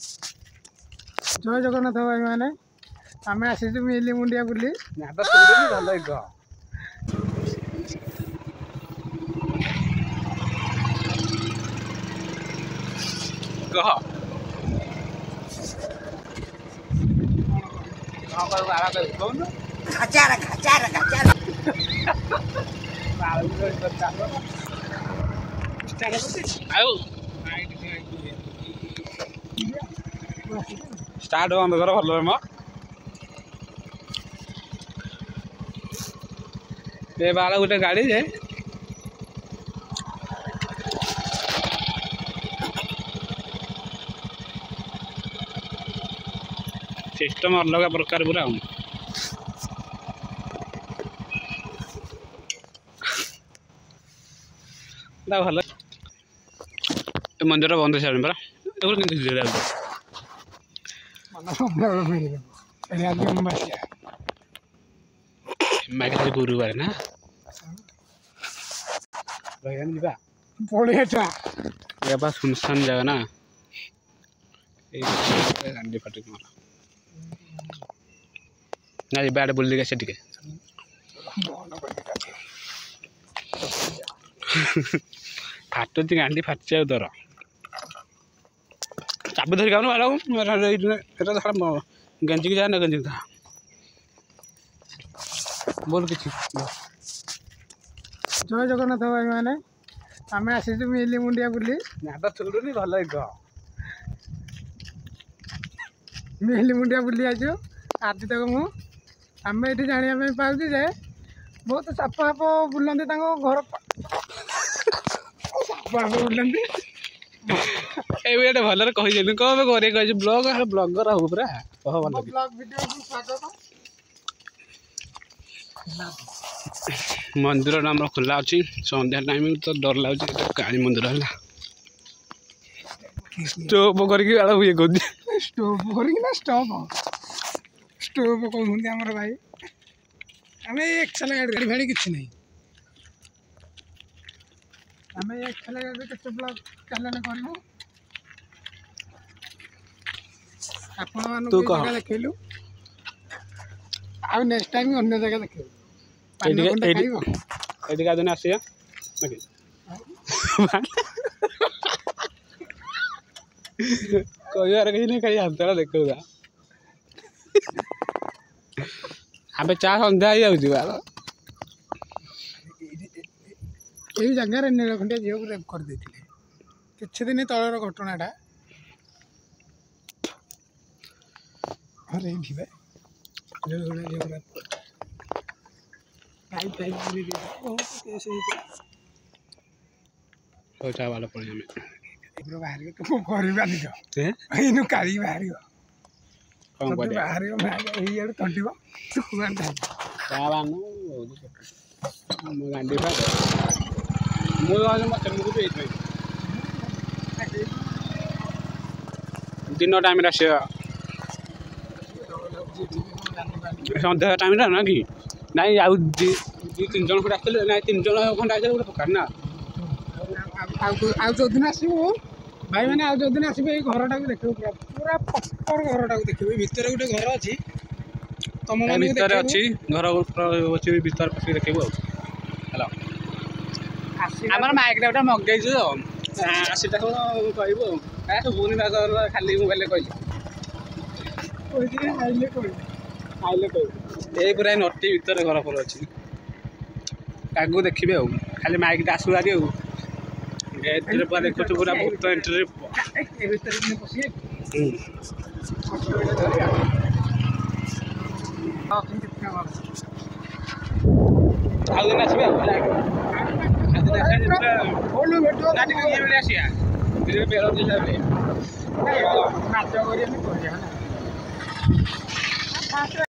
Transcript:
जय जगन्नाथ भाई मैंने आम आसी मिली मुंडिया बुली स्टार्ट बंद कर भल ये बाला गोटे गाड़ी जे सिस्टम अलग प्रकार पूरा भल मंदिर बंद सारे परा गुरुवार ना पड़ा सुनसान जगह ना गांधी फाटे ना बैड बुल दिखे से फाटुच गांधी फाटी तोर चाबी धरिक गंजिक जा ना गंजिक था बोल कि जय जगन्नाथ भाई मैंने आम आसी मिली मुंडिया बुली भल मिली मुंडिया बुली आज आज तक आम ये जाना पाऊँ जे बहुत साप फाप बुलती घर साप बुलती ये भल कही कौन कह ब्लॉग ब्लॉगर हो पूरा कह भल ब्लॉग वीडियो स्वागत मंदिर आम खोला अच्छी संध्या टाइम तो डर लगे काली मंदिर है स्टोव करके ये कर स्टोव करना स्टोव कहते आमर भाई आम एक्सल गाड़ी भाड़ी किसी नहीं आम एक्सल गाड़ी के ब्लॉग चैनल करूँ आपण जगह देखलु आ नेक्स्ट टाइम अन्य जगह देखलु ये दिन आसिया कह नहीं कहीं हाथ देखा आम चा सन्ध्या हो जाऊँ यही जगह नीलखंडिया झील को रेप कर किसी दिन तलर घटनाटा वाला पड़े बाहर काढ़ी बाहर बाहर थंड गांधी दिन टाइम सन्ध्या टाइम ना कि नाई आउ दी तीन जन खंडे आसते ना तीन जन खंडे आस गोटे प्रकार ना जो दिन आसो भाई मैंने आज जो दिन आसो ये घरटा देख पूरा प्रपर घरटा देखे भितर गोटे घर अच्छी तुम भर अच्छी घर अच्छी भर पशि देखू हेलो आम माइक गोटे मगेज आसीटा कहबू शुभुनि खाली मोबाइल कहले ये पूरा नटी भर घर फल अच्छी आगू देखिए खाली माइक आसू आगे देखु पूरा भूत एंट्री दिन आसवे आसिया